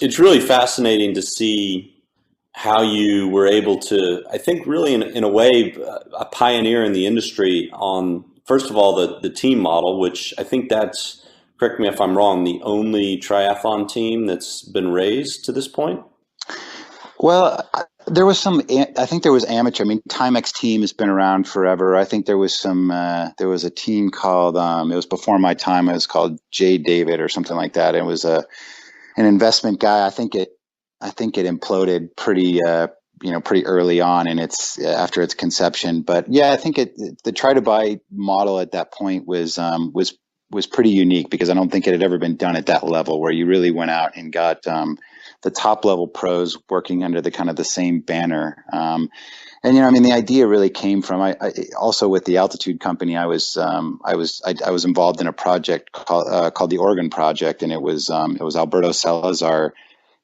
It's really fascinating to see how you were able to, I think, really in a way, a pioneer in the industry on, first of all, the team model, which I think that's, correct me if I'm wrong, the only triathlon team that's been raised to this point. Well, there was some. I think there was amateur. I mean, Timex team has been around forever. I think there was some. There was a team called. It was before my time. It was called J. David or something like that. It was an investment guy. I think it imploded pretty. Pretty early on in its after its conception. But yeah, I think the try to buy model at that point was pretty unique because I don't think it had ever been done at that level where you really went out and got the top level pros working under the kind of the same banner. And I mean, the idea really came from I also with the altitude company. I was involved in a project called the Oregon Project, and it was Alberto Salazar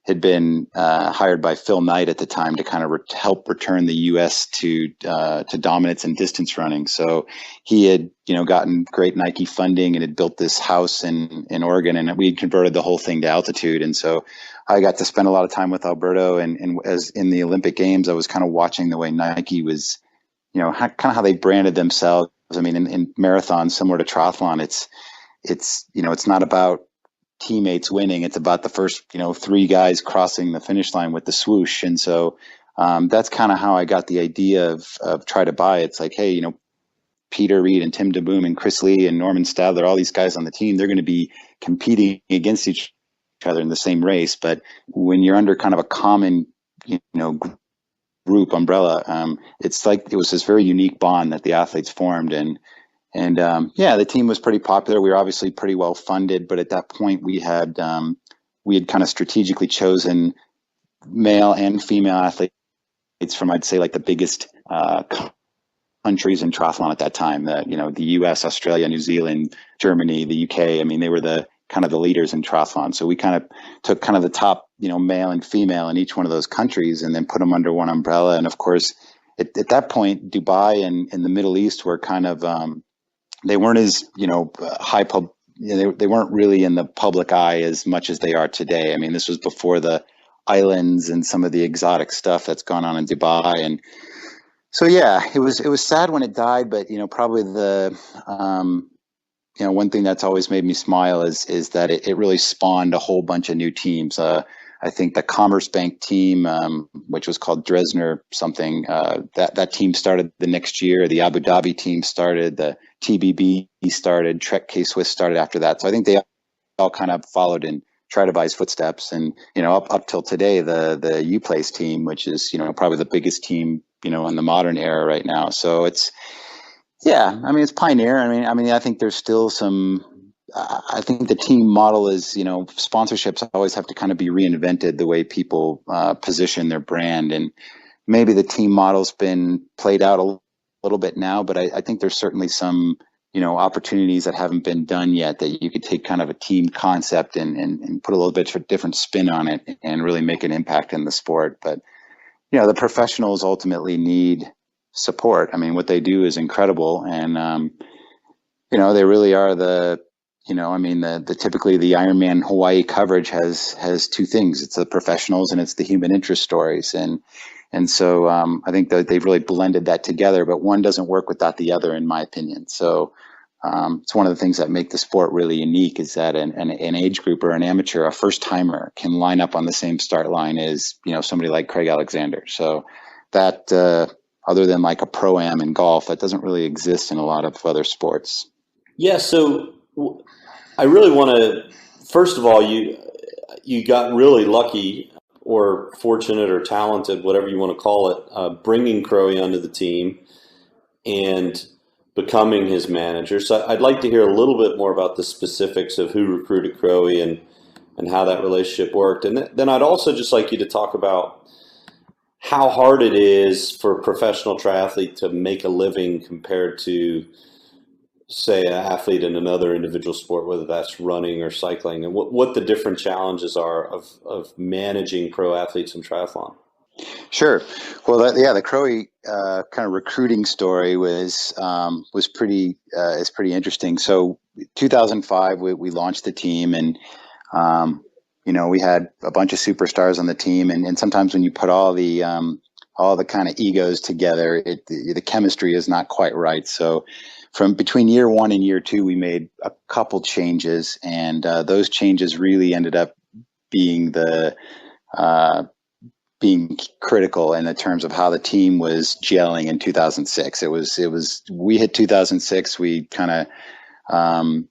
had been hired by Phil Knight at the time to kind of help return the U.S. to dominance in distance running. So he had gotten great Nike funding and had built this house in Oregon, and we had converted the whole thing to altitude. And so I got to spend a lot of time with Alberto, and as in the Olympic Games, I was kind of watching the way Nike was, kind of how they branded themselves. I mean, in marathons, similar to triathlon, it's not about teammates winning. It's about the first, three guys crossing the finish line with the swoosh. And so that's kind of how I got the idea of try to buy. It's like, hey, Peter Reed and Tim DeBoom and Chris Lee and Norman Stadler, all these guys on the team, they're going to be competing against each other in the same race. But when you're under kind of a common, group umbrella, it's like it was this very unique bond that the athletes formed. And the team was pretty popular. We were obviously pretty well funded, but at that point we had kind of strategically chosen male and female athletes from, I'd say, like the biggest countries in triathlon at that time. The U.S., Australia, New Zealand, Germany, the U.K. I mean, they were the kind of the leaders in triathlon. So we kind of took kind of the top, male and female in each one of those countries, and then put them under one umbrella. And of course, at that point, Dubai and the Middle East were kind of they weren't as they weren't really in the public eye as much as they are today. I mean, this was before the islands and some of the exotic stuff that's gone on in Dubai. And so yeah, it was sad when it died, but probably the one thing that's always made me smile is that it really spawned a whole bunch of new teams. I think the Commerce Bank team, which was called Dresdner something, that team started the next year. The Abu Dhabi team started. The TBB started. Trek K-Swiss started after that. So I think they all kind of followed in Try to Buy's footsteps. And up till today, the UPlace team, which is probably the biggest team in the modern era right now. So it's it's pioneer. I mean, I think there's still some. I think the team model is, sponsorships always have to kind of be reinvented the way people position their brand. And maybe the team model's been played out a little bit now, but I think there's certainly some, opportunities that haven't been done yet that you could take kind of a team concept and put a little bit of a different spin on it and really make an impact in the sport. But, the professionals ultimately need support. I mean, what they do is incredible. And, they really are the typically the Ironman Hawaii coverage has two things. It's the professionals and it's the human interest stories. And so I think that they've really blended that together, but one doesn't work without the other, in my opinion. So it's one of the things that make the sport really unique is that an age group or an amateur, a first timer, can line up on the same start line as, somebody like Craig Alexander. So that other than like a pro-am in golf, that doesn't really exist in a lot of other sports. Yeah. So I really want to, first of all, you got really lucky or fortunate or talented, whatever you want to call it, bringing Crowie onto the team and becoming his manager. So I'd like to hear a little bit more about the specifics of who recruited Crowie and how that relationship worked. And then I'd also just like you to talk about how hard it is for a professional triathlete to make a living compared to, say, an athlete in another individual sport, whether that's running or cycling, and what the different challenges are of managing pro athletes in triathlon. Sure. Well, the Crowie kind of recruiting story was pretty interesting. So 2005, we launched the team, and we had a bunch of superstars on the team, and sometimes when you put all the kind of egos together, the chemistry is not quite right. So from between year 1 and year 2, we made a couple changes, and those changes really ended up being being critical in the terms of how the team was gelling in 2006. We hit 2006. We kind of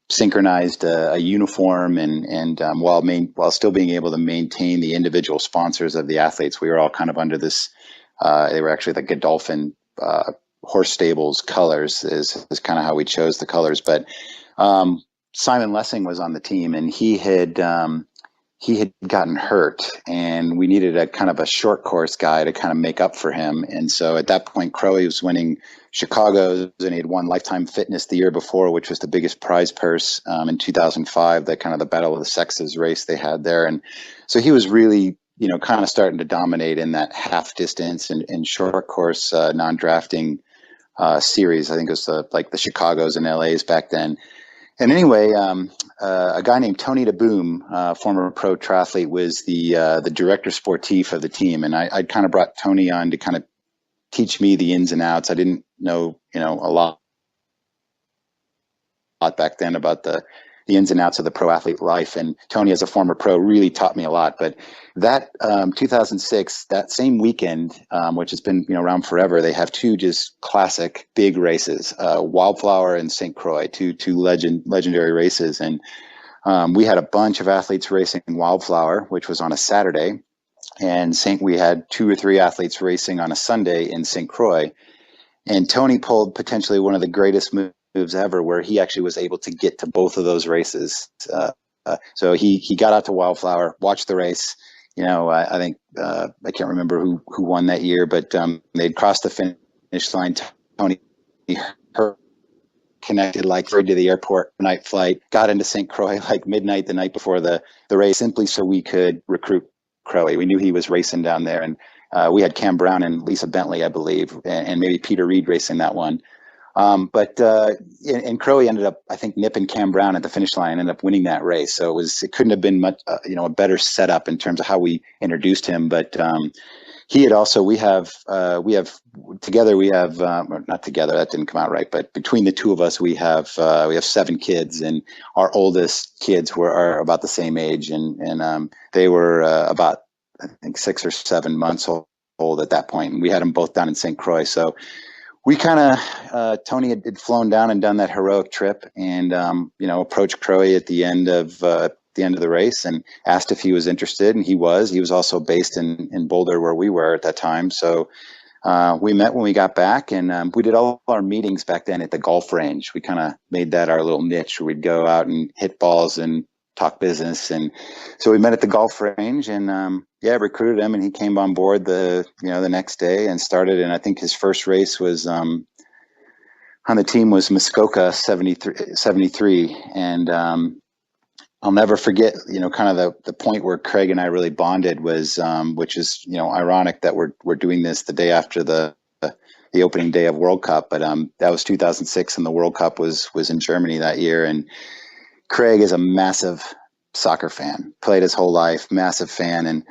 synchronized a uniform, and while still being able to maintain the individual sponsors of the athletes, we were all kind of under this. They were actually the Godolphin horse stables colors is kind of how we chose the colors. But Simon Lessing was on the team, and he had gotten hurt, and we needed a kind of a short course guy to kind of make up for him. And so at that point, Crowie was winning Chicago's, and he had won Lifetime Fitness the year before, which was the biggest prize purse in 2005, that kind of the Battle of the Sexes race they had there. And so he was really, kind of starting to dominate in that half distance and short course non-drafting series. I think it was the Chicago's and LA's back then. And anyway, a guy named Tony DeBoom, former pro triathlete, was the director sportif of the team, and I'd kind of brought Tony on to kind of teach me the ins and outs. I didn't know, a lot back then about the ins and outs of the pro athlete life, and Tony, as a former pro, really taught me a lot. But that 2006, that same weekend, which has been around forever, they have two just classic big races, Wildflower and St. Croix, two legendary races. And we had a bunch of athletes racing Wildflower, which was on a Saturday, and we had 2 or 3 athletes racing on a Sunday in St. Croix. And Tony pulled potentially one of the greatest moves ever, where he actually was able to get to both of those races. So he got out to Wildflower, watched the race. I think I can't remember who won that year, but they'd crossed the finish line. Tony connected to the airport night flight, got into St. Croix midnight the night before the race, simply so we could recruit Crowie. We knew he was racing down there, and we had Cam Brown and Lisa Bentley, I believe, and maybe Peter Reed racing that one. And Crowie ended up, I think, nipping Cam Brown at the finish line and ended up winning that race. So it couldn't have been much, a better setup in terms of how we introduced him. But he had also, together, not together, that didn't come out right, but between the two of us, we have 7 kids, and our oldest kids are about the same age, and they were about, I think, 6 or 7 months old at that point, and we had them both down in St. Croix. So we kind of, Tony had flown down and done that heroic trip, and approached Crowie at the end of the race and asked if he was interested, and he was. He was also based in Boulder, where we were at that time. So we met when we got back, and we did all our meetings back then at the golf range. We kind of made that our little niche, where we'd go out and hit balls and talk business. And so we met at the golf range, and recruited him, and he came on board the next day and started. And I think his first race was on the team was Muskoka 73. And I'll never forget, kind of the point where Craig and I really bonded was, which is, ironic that we're doing this the day after the opening day of World Cup, but that was 2006, and the World Cup was in Germany that year. And Craig is a massive soccer fan, played his whole life, massive fan. And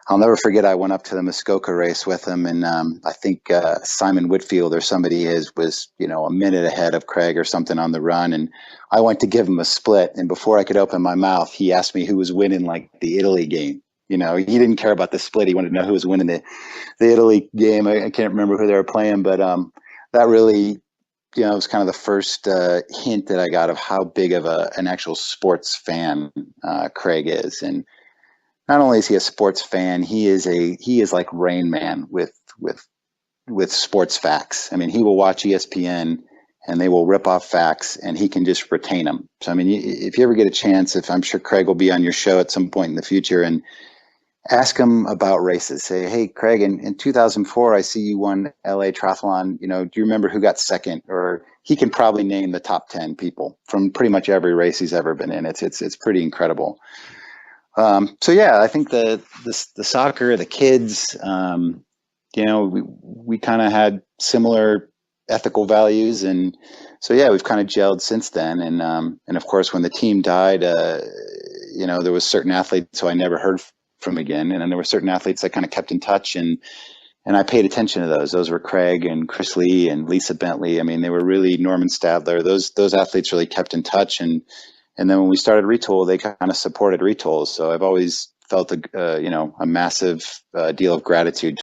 I'll never forget, I went up to the Muskoka race with him, and I think Simon Whitfield or somebody was a minute ahead of Craig or something on the run, and I went to give him a split, and before I could open my mouth, he asked me who was winning the Italy game. He didn't care about the split. He wanted to know who was winning the Italy game. I can't remember who they were playing, but that really, it was kind of the first hint that I got of how big of an actual sports fan Craig is. And not only is he a sports fan, he is like Rain Man with sports facts. I mean, he will watch ESPN and they will rip off facts, and he can just retain them. So, I mean, if you ever get a chance, I'm sure Craig will be on your show at some point in the future, and ask him about races. Say, hey, Craig, in 2004, I see you won LA Triathlon. Do you remember who got second? Or he can probably name the top 10 people from pretty much every race he's ever been in. It's pretty incredible. So yeah, I think the soccer, the kids, we kind of had similar ethical values, and so yeah, we've kind of gelled since then. And of course, when the team died, there was certain athletes who I never heard from again. And then there were certain athletes that kind of kept in touch, and I paid attention to those. Those were Craig and Chris Lee and Lisa Bentley. I mean, they were really Norman Stadler. Those athletes really kept in touch. And then when we started Retul, they kind of supported Retul. So I've always felt a massive deal of gratitude